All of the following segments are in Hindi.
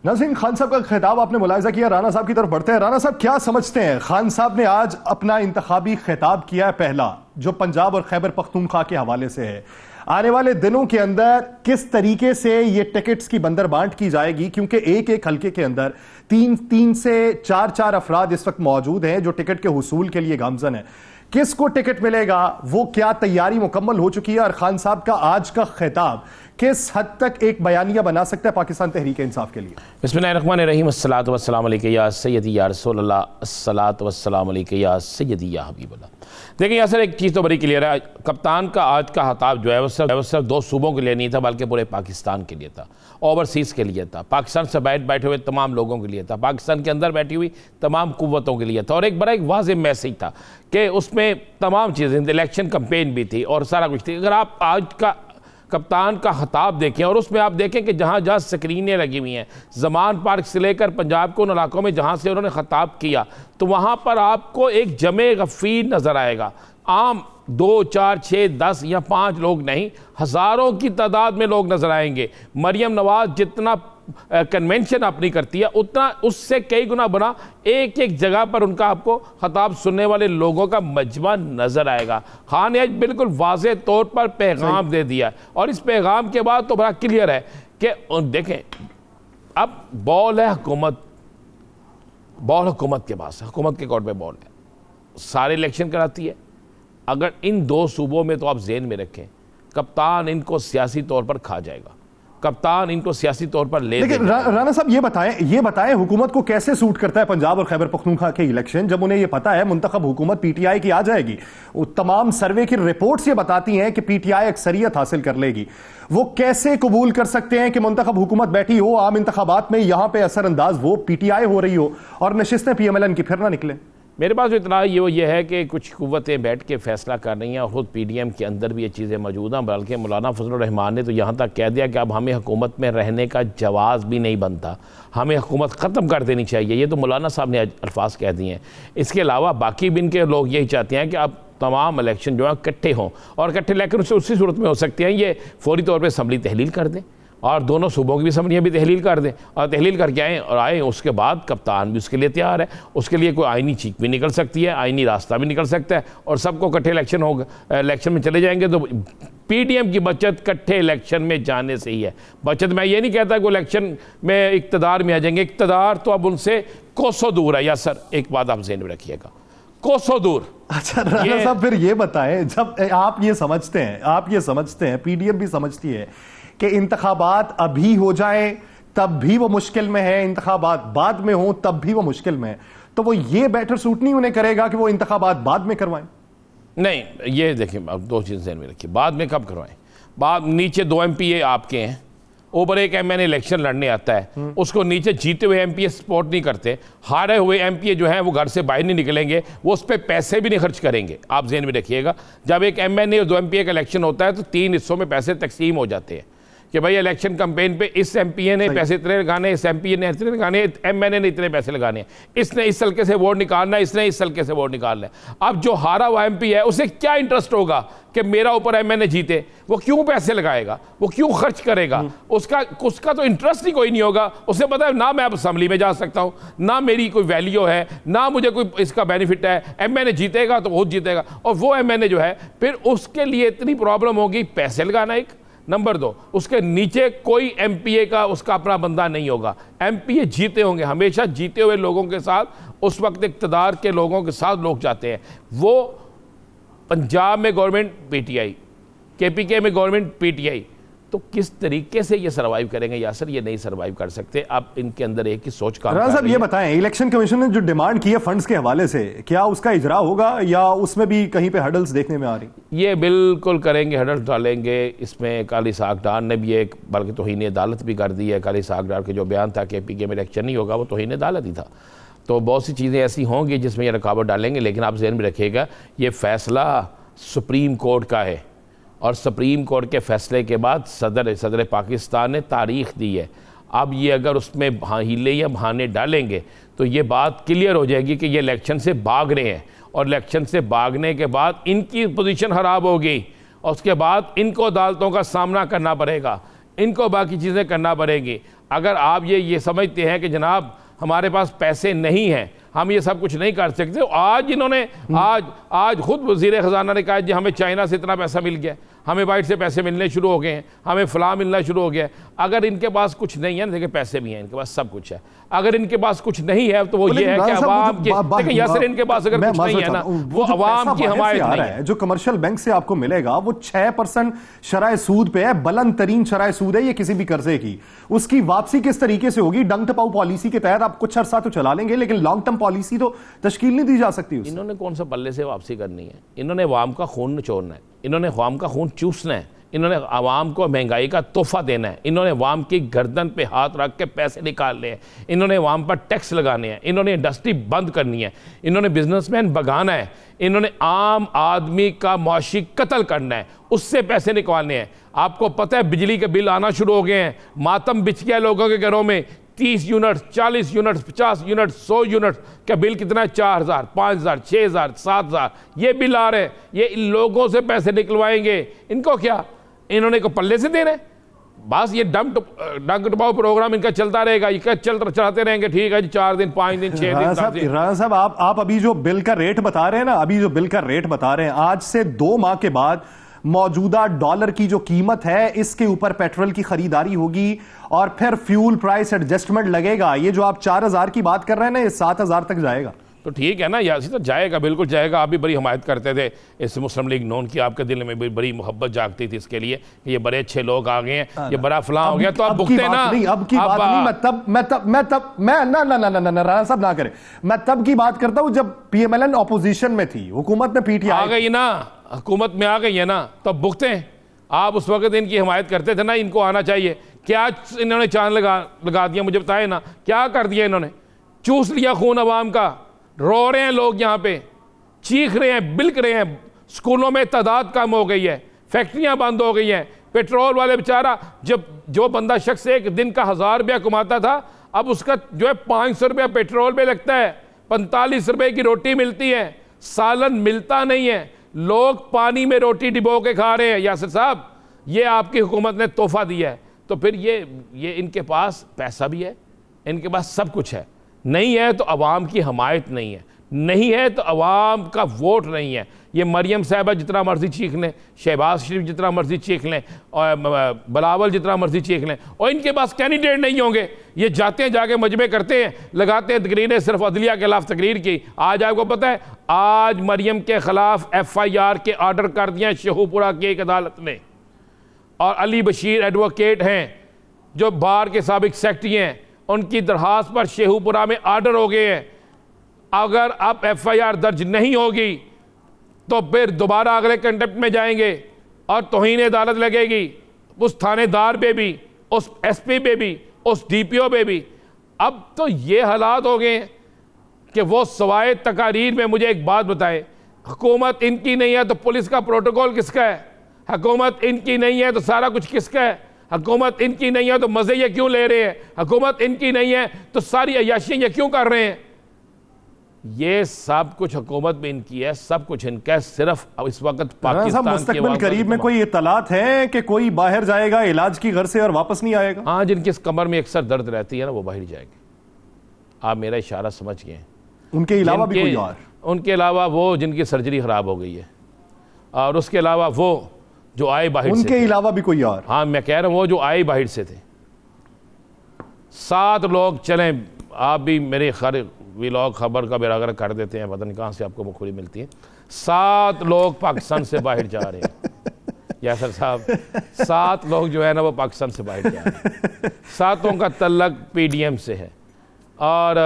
नाज़रीन, खान साहब का खिताब आपने मुलाहिजा किया। राना साहब की तरफ बढ़ते हैं। राना साहब, क्या समझते हैं? खान साहब ने आज अपना इंतखाबी खिताब किया है पहला, जो पंजाब और खैबर पख्तूनख्वा के हवाले से है। आने वाले दिनों के अंदर किस तरीके से ये टिकट्स की बंदरबांट की जाएगी, क्योंकि एक एक हल्के के अंदर 3 से 4 अफराद इस वक्त मौजूद हैं जो टिकट के हुसूल के लिए गामजन है। किसको टिकट मिलेगा, वो क्या तैयारी मुकम्मल हो चुकी है? और खान साहब का आज का खिताब किस हद तक एक बयानिया बना सकता है पाकिस्तान तहरीक इंसाफ के लिए? बिस्मिल्लाहिर्रहमानिर्रहीम, अस्सलातु वस्सलामु अलैका या सय्यदी या रसूलल्लाह, अस्सलातु वस्सलामु अलैका या सय्यदी या हबीबल्लाह। देखिए यासर, एक चीज़ तो बड़ी क्लियर है, कप्तान का आज का खिताब जो है वो सिर्फ 2 सूबों के लिए नहीं था, बल्कि पूरे पाकिस्तान के लिए था, ओवरसीज़ के लिए था, पाकिस्तान से बैठे हुए तमाम लोगों के लिए था, पाकिस्तान के अंदर बैठी हुई तमाम कुव्वतों के लिए था। और एक बड़ा एक वाज़ेह मैसेज था कि उसमें तमाम चीज़ें, इलेक्शन कैंपेन भी थी और सारा कुछ थी। अगर आप आज का कप्तान का खिताब देखें और उसमें आप देखें कि जहाँ जहाँ स्क्रीनें लगी हुई हैं, ज़मान पार्क से लेकर पंजाब के उन इलाकों में जहाँ से उन्होंने खिताब किया, तो वहाँ पर आपको एक जमे गफ़ीर नज़र आएगा। आम 2, 4, 6, 10 या 5 लोग नहीं, हज़ारों की तादाद में लोग नज़र आएंगे। मरियम नवाज जितना कन्वेंशन अपनी करती है, उतना उससे कई गुना बना एक एक जगह पर उनका आपको खिताब सुनने वाले लोगों का मजमा नज़र आएगा। खान ने आज बिल्कुल वाज़ेह तौर पर पैगाम दे दिया, और इस पैगाम के बाद तो बड़ा क्लियर है कि देखें, अब बॉल है हुकूमत के पास, हुकूमत के कोर्ट में बॉल है, सारे इलेक्शन कराती है। अगर इन 2 सूबों में, तो आप जेहन में रखें, कप्तान इनको सियासी तौर पर खा जाएगा, कप्तान इनको सियासी तौर पर ले। लेकिन राना साहब ये बताएं हुकूमत को कैसे सूट करता है पंजाब और खैबर पख्तूनख्वा के इलेक्शन, जब उन्हें ये पता है मुंतखब हुकूमत पीटीआई की आ जाएगी। तमाम सर्वे की रिपोर्ट्स ये बताती हैं कि पीटीआई अक्सरियत हासिल कर लेगी। वो कैसे कबूल कर सकते हैं कि मुंतखब हुकूमत बैठी हो आम इंतखाबात में, यहां पर असरअंदाज वो पीटीआई हो रही हो और नशिस्तें पीएमएलएन की फिर ना निकले? मेरे पास इतना ये है कि कुछ कुव्वतें बैठ के फैसला कर रही हैं, और ख़ुद पीडीएम के अंदर भी ये चीज़ें मौजूद हैं। बल्कि मौलाना फजलुर रहमान ने तो यहाँ तक कह दिया कि अब हमें हुकूमत में रहने का जवाज़ भी नहीं बनता, हमें हुकूमत ख़त्म कर देनी चाहिए। ये तो मौलाना साहब ने अल्फाज कह दिए हैं। इसके अलावा बाकी भी इनके लोग यही चाहते हैं कि अब तमाम इलेक्शन जो है इकट्ठे हों, और इकट्ठे इलेक्शन उसी सूरत में हो सकते हैं ये फौरी तौर पर असम्बली तहलील कर दें, और दोनों सूबों की भी असम्बलियाँ भी तहलील कर दें, और तहलील करके आए उसके बाद कप्तान भी उसके लिए तैयार है। उसके लिए कोई आइनी चीख भी निकल सकती है, आइनी रास्ता भी निकल सकता है, और सबको इकट्ठे इलेक्शन में चले जाएंगे। तो पीडीएम की बचत इकट्ठे इलेक्शन में जाने से ही है बचत। मैं ये नहीं कहता कि इलेक्शन में इक़्तिदार में आ जाएंगे, इक़्तिदार तो अब उनसे कोसों दूर है। या सर, एक बात आप ज़हन में रखिएगा, कोसों दूर। अच्छा राना साहब, फिर ये बताएं, जब आप ये समझते हैं, पीडीएम भी समझती है कि इंतखाबात अभी हो जाए तब भी वो मुश्किल में है, इंतखाबात बाद में हो तब भी वो मुश्किल में है, तो वो ये बेटर सूट नहीं उन्हें करेगा कि वो इंतखाबात बाद में करवाएं? नहीं, ये देखिए, अब 2 चीज़ें ध्यान में रखिए। बाद में कब करवाएं? बाद नीचे 2 एमपीए आपके हैं, ऊपर एक एमएनए इलेक्शन लड़ने आता है, उसको नीचे जीते हुए एमपीए सपोर्ट नहीं करते, हारे हुए एमपीए जो हैं वो घर से बाहर नहीं निकलेंगे, वो उस पर पैसे भी नहीं खर्च करेंगे। आप ज़हन में रखिएगा, जब एक एमएनए और 2 एमपीए का इलेक्शन होता है तो 3 हिस्सों में पैसे तकसीम हो जाते हैं कि भाई इलेक्शन कैंपेन पे इस एमपीए ने पैसे इतने लगाने, इस एमपीए ने इतने लगाने, एमएनए ने इतने पैसे लगाने, इसने इस हल्के से वोट निकालना है, इसने इस हल्के से वोट निकालना है। अब जो हारा हुआ एमपी है उसे क्या इंटरेस्ट होगा कि मेरा ऊपर एमएनए जीते? वो क्यों पैसे लगाएगा, वो क्यों खर्च करेगा? उसका तो इंटरेस्ट ही कोई नहीं होगा। उसे पता है ना मैं अब असम्बली में जा सकता हूँ, ना मेरी कोई वैल्यू है, ना मुझे कोई इसका बेनिफिट है। एमएनए जीतेगा तो बहुत जीतेगा, और वो एमएनए जो है फिर उसके लिए इतनी प्रॉब्लम होगी, पैसे लगाना एक। नंबर 2, उसके नीचे कोई एमपीए का उसका अपना बंदा नहीं होगा। एमपीए जीते होंगे, हमेशा जीते हुए लोगों के साथ, उस वक्त इक़्तिदार के लोगों के साथ लोग जाते हैं। वो पंजाब में गवर्नमेंट पीटीआई, केपीके में गवर्नमेंट पीटीआई, तो किस तरीके से ये सर्वाइव करेंगे? यासर, ये नहीं सर्वाइव कर सकते। अब इनके अंदर एक ही सोच काम कर रही है। साहब, ये बताएं, इलेक्शन कमीशन ने जो डिमांड की है फंड्स के हवाले से, क्या उसका इजरा होगा या उसमें भी कहीं पे हडल्स देखने में आ रही? ये बिल्कुल करेंगे, हडल्स डालेंगे। इसमें काली साख डार ने भी एक बल्कि तौहीन अदालत भी कर दी है। काली साख डार के जो बयान था कि पीके में इलेक्शन नहीं होगा, वो तौहीन अदालत ही था। तो बहुत सी चीज़ें ऐसी होंगी जिसमें ये रुकावट डालेंगे। लेकिन आप ज़हन में रखिएगा, ये फैसला सुप्रीम कोर्ट का है, और सुप्रीम कोर्ट के फैसले के बाद सदर पाकिस्तान ने तारीख दी है। अब ये अगर उसमें हीले या बहाने डालेंगे तो ये बात क्लियर हो जाएगी कि ये इलेक्शन से भाग रहे हैं, और इलेक्शन से भागने के बाद इनकी पोजीशन ख़राब होगी, और उसके बाद इनको अदालतों का सामना करना पड़ेगा, इनको बाकी चीज़ें करना पड़ेगी। अगर आप ये समझते हैं कि जनाब हमारे पास पैसे नहीं हैं, हम ये सब कुछ नहीं कर सकते, आज इन्होंने आज खुद वज़ीर ख़जाना ने कहा जी हमें चाइना से इतना पैसा मिल गया, हमें बाइट से पैसे मिलने शुरू हो गए हैं, हमें फलां मिलना शुरू हो गया। अगर इनके पास कुछ नहीं है, देखिए पैसे भी हैं, इनके पास सब कुछ है। अगर इनके पास कुछ नहीं है तो वो ये है कि अवाम के, देखिए यासर इनके पास अगर कुछ नहीं है ना, वो अवाम की हमायत नहीं है। जो कमर्शियल बैंक से आपको मिलेगा वो 6% शरह सूद पे है, बुलंद तरीन शरह सूद है ये किसी भी कर्जे की। उसकी वापसी किस तरीके से होगी? डंग टपाऊ पॉलिसी के तहत आप कुछ अरसा तो चला लेंगे, लेकिन लॉन्ग टर्म पॉलिसी तो तश्कील नहीं दी जा सकती। इन्होंने कौन सा पल्ले से वापसी करनी है? इन्होंने अवाम का खून निचोड़ना है, इन्होंने अवाम का खून चूसना है, इन्होंने अवाम को महंगाई का तोहफा देना है, इन्होंने अवाम की गर्दन पे हाथ रख के पैसे निकालने हैं, इन्होंने अवाम पर टैक्स लगाने हैं, इन्होंने इंडस्ट्री बंद करनी है, इन्होंने बिजनेसमैन भगाना है, इन्होंने आम आदमी का मुआशी कत्ल करना है, उससे पैसे निकालने हैं। आपको पता है बिजली के बिल आना शुरू हो गए हैं, मातम बिछ गया लोगों के घरों में। 30 यूनिट, 40 यूनिट, 50 यूनिट, 100 यूनिट का बिल कितना है? 4000, 5000, 6000, 7000 ये बिल आ रहे हैं। ये इन लोगों से पैसे निकलवाएंगे, इनको क्या, इन्होंने को पल्ले से देने? बस ये डंग टपाओ प्रोग्राम इनका चलता रहेगा, ये चलाते रहेंगे। ठीक है जी, 4 दिन, 5 दिन, 6 दिन। राणा साहब, आप अभी जो बिल का रेट बता रहे हैं ना, अभी जो बिल का रेट बता रहे हैं, आज से 2 माह के बाद मौजूदा डॉलर की जो कीमत है इसके ऊपर पेट्रोल की खरीदारी होगी और फिर फ्यूल प्राइस एडजस्टमेंट लगेगा। ये जो आप 4000 की बात कर रहे हैं ना, ये 7000 तक जाएगा। तो ठीक है ना, यासी तो जाएगा, बिल्कुल जाएगा। आप भी बड़ी हमायत करते थे इस मुस्लिम लीग नून की, आपके दिल में भी बड़ी मोहब्बत जागती थी इसके लिए, ये बड़े अच्छे लोग आ गए हैं, ये बड़ा फलां हो गया, तो आप भुगते ना। अब की बात नहीं, मैं ना राणा साहब ना करें, मैं तब की बात करता हूं जब पीएमएलएन ऑपोजिशन में थी, हुकूमत में पीटीआई आ गई ना, हुकूमत में आ गई है ना, तब भुगते हैं। आप उस वक्त इनकी हिमायत करते थे ना, इनको आना चाहिए। क्या इन्होंने चांद लगा दिया, मुझे बताए ना, क्या कर दिया इन्होंने? चूस लिया खून अवाम का। रो रहे हैं लोग, यहाँ पे चीख रहे हैं, बिलक रहे हैं। स्कूलों में तादाद कम हो गई है, फैक्ट्रियां बंद हो गई हैं। पेट्रोल वाले बेचारा, जब जो बंदा शख्स एक दिन का 1000 रुपया कमाता था, अब उसका जो है 500 रुपया पेट्रोल पे लगता है, 45 रुपए की रोटी मिलती है, सालन मिलता नहीं है, लोग पानी में रोटी डिबो के खा रहे हैं। यासिर साहब, ये आपकी हुकूमत ने तोहफा दिया है। तो फिर ये इनके पास पैसा भी है, इनके पास सब कुछ है। नहीं है तो अवाम की हमायत नहीं है, नहीं है तो अवाम का वोट नहीं है। ये मरियम साहबा जितना मर्जी चीख लें, शहबाज शरीफ जितना मर्जी चीख लें, और बिलावल जितना मर्जी चीख लें, और इनके पास कैंडिडेट नहीं होंगे। ये जाते हैं, जाके मजमे करते हैं, लगाते हैं तकरीरें, सिर्फ अदलिया के खिलाफ तकरीर की। आज आपको पता है, आज मरियम के खिलाफ FIR के आर्डर कर दिए शेखुपुरा की एक अदालत ने, और अली बशीर एडवोकेट हैं जो बार के साबिक सेक्रेटरी हैं, उनकी दरखास्त पर शेखुपुरा में आर्डर हो गए हैं। अगर अब FIR दर्ज नहीं होगी तो फिर दोबारा अगले कंटेम्प्ट में जाएंगे और तौहीन अदालत लगेगी उस थानेदार पे भी, उस SP पे भी, उस DPO पे भी। अब तो ये हालात हो गए हैं कि वो सवाए तकारीर में मुझे एक बात बताए, हुकूमत इनकी नहीं है तो पुलिस का प्रोटोकॉल किसका है? हुकूमत इनकी नहीं है तो सारा कुछ किसका है? हुकूमत इनकी नहीं है तो मजे ये क्यों ले रहे हैं? हुकूमत इनकी नहीं है तो सारी अय्याशी ये क्यों कर रहे हैं? ये सब कुछ हुकूमत में इनकी है, सब कुछ इनका है। सिर्फ इस वक्त पाकिस्तान मुस्तकबिल करीब में कोई इत्तलात है कि कोई बाहर जाएगा इलाज की घर से और वापस नहीं आएगा? हाँ, जिनकी इस कमर में अक्सर दर्द रहती है ना, वो बाहर जाएंगे। आप मेरा इशारा समझ गए। उनके अलावा भी कोई और? उनके अलावा वो जिनकी सर्जरी खराब हो गई है, और उसके अलावा वो जो आए बाहर से, उनके अलावा भी कोई और? हाँ, मैं कह रहा हूँ वो जो आए बाहर से थे। 7 लोग चलें, आप भी मेरे व्लॉग खबर का बेरागर कर देते हैं, पता नहीं कहाँ से आपको मुखबरी मिलती है। 7 लोग पाकिस्तान से बाहर जा रहे हैं यासर साहब, 7 लोग जो है ना वो पाकिस्तान से बाहर जा रहे हैं। 7 का तल्लक PDM से है और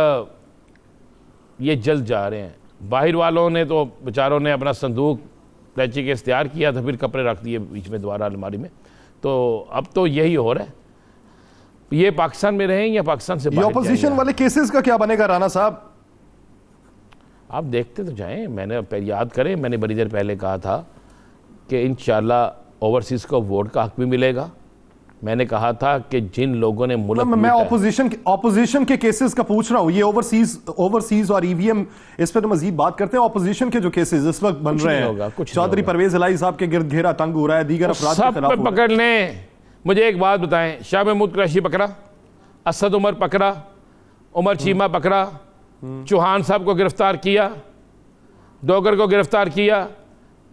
ये जल्द जा रहे हैं। बाहर वालों ने तो बेचारों ने अपना संदूक प्लेची के इख्तियार किया था, फिर कपड़े रख दिए बीच में दोबारा अलमारी में। तो अब तो यही हो रहा है, ये पाकिस्तान में रहें या पाकिस्तान से बाहर। ऑपोजिशन वाले केसेस का क्या बनेगा राणा साहब? आप देखते तो जाएं। मैंने याद करें, मैंने बड़ी देर पहले कहा था कि इंशाल्लाह ओवरसीज को वोट का हक भी मिलेगा। मैंने कहा था कि जिन लोगों ने मुल्क, मैं ऑपोजिशन के केसेस का पूछ रहा हूं, ये ओवरसीज और EVM, इस पर तो मजीद बात करते हैं। ऑपोजिशन के जो केसेस इस वक्त बन रहे हैं, चौधरी परवेज इलाही साहब के गिर्द घेरा तंग हो रहा है, दीगर अफराद के खिलाफ पकड़ लें। मुझे एक बात बताएं, शाह महमूद कुरैशी पकड़ा, असद उमर पकड़ा, उमर चीमा पकड़ा, चौहान साहब को गिरफ्तार किया, डोगर को गिरफ्तार किया,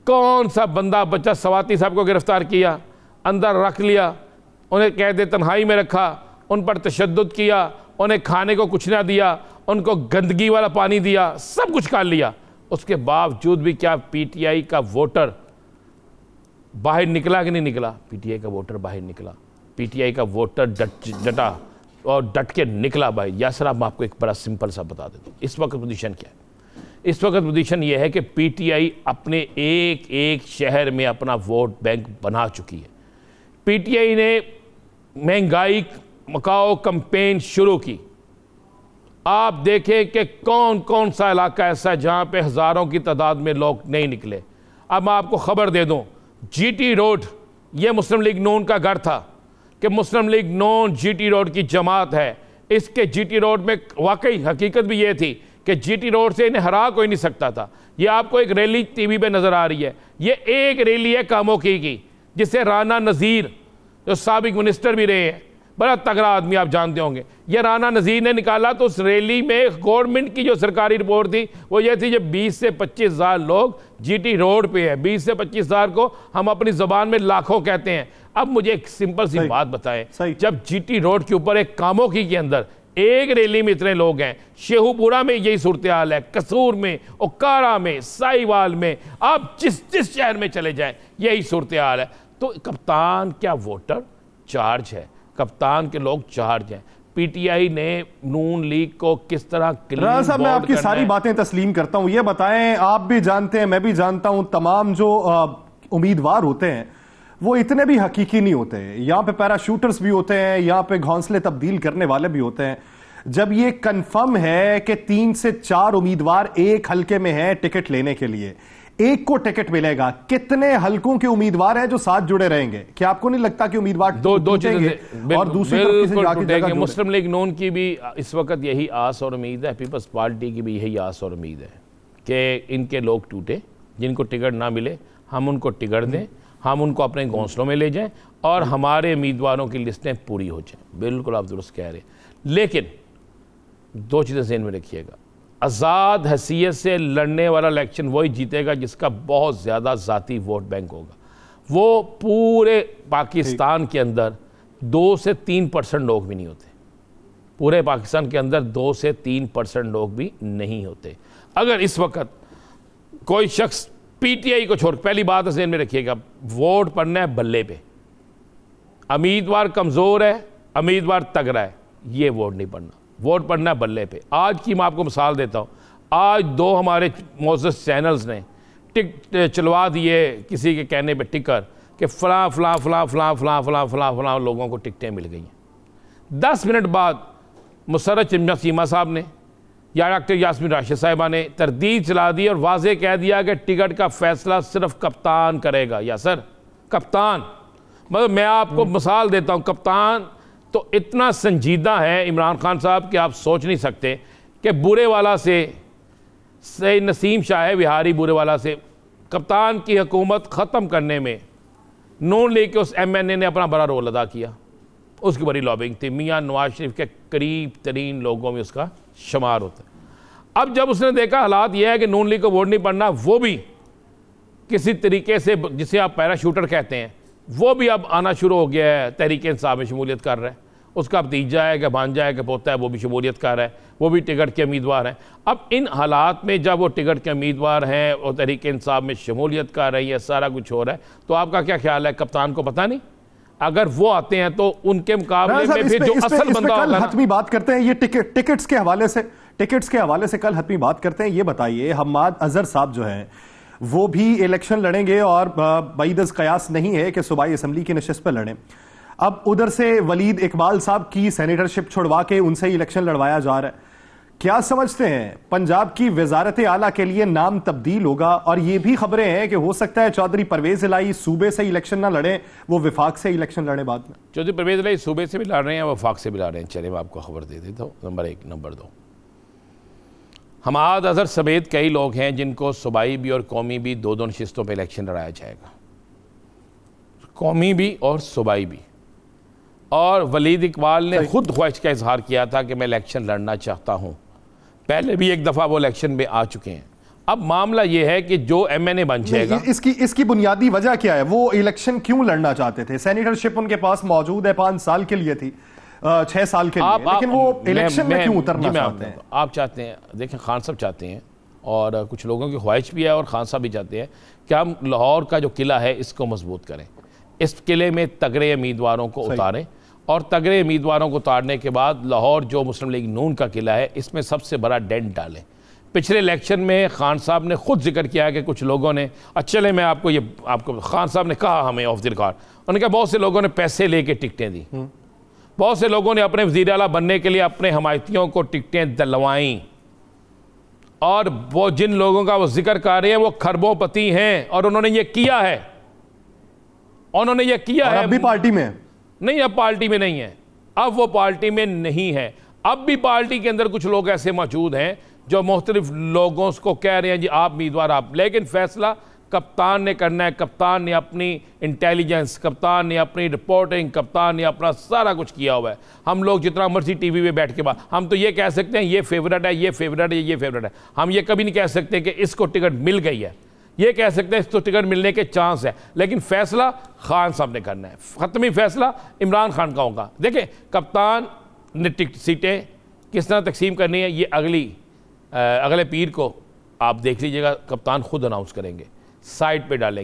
कौन सा बंदा बच्चा सवाती साहब को गिरफ्तार किया, अंदर रख लिया, उन्हें कैद तन्हाई में रखा, उन पर तशद्दुद किया, उन्हें खाने को कुछ ना दिया, उनको गंदगी वाला पानी दिया, सब कुछ कर लिया। उसके बावजूद भी क्या पीटीआई का वोटर बाहर निकला कि नहीं निकला? पीटीआई का वोटर बाहर निकला, पीटीआई का वोटर डटा और डट के निकला भाई। यासर, अब मैं आपको एक बड़ा सिंपल सा बता देता हूँ इस वक्त पोजीशन क्या है। इस वक्त पोजीशन यह है कि पीटीआई अपने एक एक शहर में अपना वोट बैंक बना चुकी है। पीटीआई ने महंगाई मकाओ कैंपेन शुरू की। आप देखें कि कौन कौन सा इलाका ऐसा है जहां पे हजारों की तादाद में लोग नहीं निकले। अब मैं आपको खबर दे दूं, जीटी रोड ये मुस्लिम लीग नून का घर था कि मुस्लिम लीग नून जीटी रोड की जमात है। इसके जीटी रोड में वाकई हकीकत भी ये थी कि जीटी रोड से इन्हें हरा कोई नहीं सकता था। ये आपको एक रैली टीवी पे नजर आ रही है, ये एक रैली है कामोकी की, जिसे राना नज़ीर जो साबिक मिनिस्टर भी रहे हैं, बड़ा तगड़ा आदमी आप जानते होंगे, ये राना नज़ीर ने निकाला। तो उस रैली में गवर्नमेंट की जो सरकारी रिपोर्ट थी वो ये थी कि 20 से 25 हज़ार लोग जीटी रोड पे है। 20 से 25 हज़ार को हम अपनी ज़बान में लाखों कहते हैं। अब मुझे एक सिंपल सी बात बताएं, जब जीटी रोड के ऊपर एक कामोकी के अंदर एक रैली में इतने लोग हैं, शेहूपुरा में यही सूरत हाल है, कसूर में, ओकारा में, साहिवाल में, आप जिस शहर में चले जाएं यही सूरत हाल है। तो कप्तान क्या वोटर चार्ज है, कप्तान के लोग चार्ज हैं। पीटीआई ने नून लीग को किस तरह राना साहब, मैं आपकी सारी बातें तस्लीम करता हूं। ये बताएं, आप भी जानते हैं, मैं भी जानता हूं, तमाम जो उम्मीदवार होते हैं वो इतने भी हकीकी नहीं होते। यहां पे पैराशूटर्स भी होते हैं, यहां पे घोंसले तब्दील करने वाले भी होते हैं। जब ये कंफर्म है कि 3 से 4 उम्मीदवार एक हलके में हैं टिकट लेने के लिए, एक को टिकट मिलेगा, कितने हलकों के उम्मीदवार हैं जो साथ जुड़े रहेंगे? क्या आपको नहीं लगता कि उम्मीदवार दो चीजें और दूसरी तरफ से जाके जगह मुस्लिम लीग नून की भी इस वक्त यही आस और उम्मीद है, पीपल्स पार्टी की भी यही आस और उम्मीद है कि इनके लोग टूटे, जिनको टिकट ना मिले हम उनको टिकट दें, हम उनको अपने घोंसलों में ले जाएं और हमारे उम्मीदवारों की लिस्टें पूरी हो जाएं। बिल्कुल आप दुरुस्त कह रहे हैं, लेकिन 2 चीज़ें ज़हन में रखिएगा। आज़ाद हैसियत से लड़ने वाला इलेक्शन वही जीतेगा जिसका बहुत ज़्यादा ज़ाती वोट बैंक होगा। वो पूरे पाकिस्तान के अंदर 2 से 3% लोग भी नहीं होते। पूरे पाकिस्तान के अंदर 2 से 3% लोग भी नहीं होते। अगर इस वक्त कोई शख्स पीटीआई को छोड़, पहली बात ज़हन में रखिएगा, वोट पड़ना है बल्ले पे। उम्मीदवार कमज़ोर है, उम्मीदवार तगड़ा है, ये वोट नहीं पड़ना, वोट पड़ना है बल्ले पे। आज की मैं आपको मिसाल देता हूँ, आज 2 हमारे मोअज़्ज़ज़ चैनल्स ने टिक चलवा दिए किसी के कहने पे टिकर कि फ़लाँ फ़लाँ फ़लाँ फ़लाँ फ़लाँ फ़लाँ फ़लाँ फ़लाँ लोगों को टिकटें मिल गई हैं। 10 मिनट बाद मुसर्रत चीमा साहब ने या डॉक्टर यास्मीन राशिद साहिबा ने तरदीद चला दी और वाज़े कह दिया कि टिकट का फैसला सिर्फ कप्तान करेगा। या सर, कप्तान, मतलब मैं आपको मिसाल देता हूँ, कप्तान तो इतना संजीदा है इमरान खान साहब कि आप सोच नहीं सकते कि बुरेवाला से नसीम शाह विहारी बुरेवाला से कप्तान की हुकूमत ख़त्म करने में नून लीग के उस MNA ने अपना बड़ा रोल अदा किया। उसकी बड़ी लॉबिंग थी, मियाँ नवाज शरीफ के करीब तरीन लोगों में उसका शुमार होता है। अब जब उसने देखा हालात यह है कि नून लीग को वोट नहीं पड़ना, वो भी किसी तरीके से, जिसे आप पैराशूटर कहते हैं, वो भी अब आना शुरू हो गया है, तहरीक इंसाफ में शमूलियत कर रहा है। उसका भतीजा है कि भांजा है कि पोता है, वो भी शमूलियत कर रहा है, वो भी टिकट के उम्मीदवार हैं। अब इन हालात में जब वो टिकट के उम्मीदवार हैं और तहरीक इंसाफ में शमूलियत कर रही है, सारा कुछ हो रहा है, तो आपका क्या ख्याल है? कप्तान को पता नहीं, अगर वो आते हैं तो उनके मुकाबले में फिर जो असल बंदा होगा। हतमी बात करते हैं ये टिकट्स के हवाले से कल हतमी बात करते हैं। ये बताइए, हम्माद अजहर साहब जो हैं वो भी इलेक्शन लड़ेंगे और बाइदस कयास नहीं है कि सूबाई असम्बली की नशिस्त पर लड़ें। अब उधर से वलीद इकबाल साहब की सेनेटरशिप छुड़वा के उनसे इलेक्शन लड़वाया जा रहा है। क्या समझते हैं, पंजाब की वजारत आला के लिए नाम तब्दील होगा? और ये भी खबरें हैं कि हो सकता है चौधरी परवेज इलाही सूबे से इलेक्शन ना लड़े, वो विफाक से इलेक्शन लड़े बाद में। चौधरी परवेज इलाही सूबे से भी लड़ रहे हैं, वफाक से भी लड़ रहे हैं। चले मैं आपको खबर दे देता हूँ। नंबर 1। नंबर 2, हम्माद अजहर समेत कई लोग हैं जिनको सूबाई भी और कौमी भी 2 नशिस्तों पर इलेक्शन लड़ाया जाएगा, कौमी भी और सूबाई भी। और वलीद इकबाल ने खुद ख्वाहिश का इजहार किया था कि मैं इलेक्शन लड़ना चाहता हूँ। पहले भी एक दफ़ा वो इलेक्शन में आ चुके हैं। अब मामला ये है कि जो MNA बन जाएगा, इसकी बुनियादी वजह क्या है? वो इलेक्शन क्यों लड़ना चाहते थे? सेनेटरशिप उनके पास मौजूद है, 5 साल के लिए थी, 6 साल के लिए, लेकिन वो इलेक्शन में क्यों उतरना चाहते हैं? आप चाहते हैं, देखें खान साहब चाहते हैं और कुछ लोगों की ख्वाहिश भी है और खान साहब भी चाहते हैं कि हम लाहौर का जो किला है इसको मजबूत करें, इस किले में तगड़े उम्मीदवारों को उतारें और तगड़े उम्मीदवारों को उतारने के बाद लाहौर जो मुस्लिम लीग नून का किला है इसमें सबसे बड़ा डेंट डालें। पिछले इलेक्शन में खान साहब ने खुद जिक्र किया कि कुछ लोगों ने, चले मैं आपको खान साहब ने कहा हमें ऑफ द रिकॉर्ड, उन्होंने कहा बहुत से लोगों ने पैसे लेके टिकटें दी, बहुत से लोगों ने अपने वज़ीर आला बनने के लिए अपने हमायतियों को टिकटें दिलवाईं, और वो जिन लोगों का वो जिक्र कर रहे हैं वो खरबोपति हैं और उन्होंने ये किया है, उन्होंने ये किया है। अब भी पार्टी में नहीं, अब पार्टी में नहीं है, अब वो पार्टी में नहीं है। अब भी पार्टी के अंदर कुछ लोग ऐसे मौजूद हैं जो मुख्तलिफ लोगों को कह रहे हैं जी आप उम्मीदवार आप, लेकिन फैसला कप्तान ने करना है। कप्तान ने अपनी इंटेलिजेंस, कप्तान ने अपनी रिपोर्टिंग, कप्तान ने अपना सारा कुछ किया हुआ है। हम लोग जितना मर्जी टीवी पे बैठ के बात, हम तो ये कह सकते हैं ये फेवरेट है, ये फेवरेट है, ये फेवरेट है। हम ये कभी नहीं कह सकते कि इसको टिकट मिल गई है, ये कह सकते हैं इसको टिकट मिलने के चांस है, लेकिन फैसला खान साहब ने करना है। ख़त्मी फैसला इमरान खान का होगा। देखें कप्तान ने सीटें किस तरह तकसीम करनी है ये अगले पीर को आप देख लीजिएगा, कप्तान खुद अनाउंस करेंगे, साइड पे डालेंगे।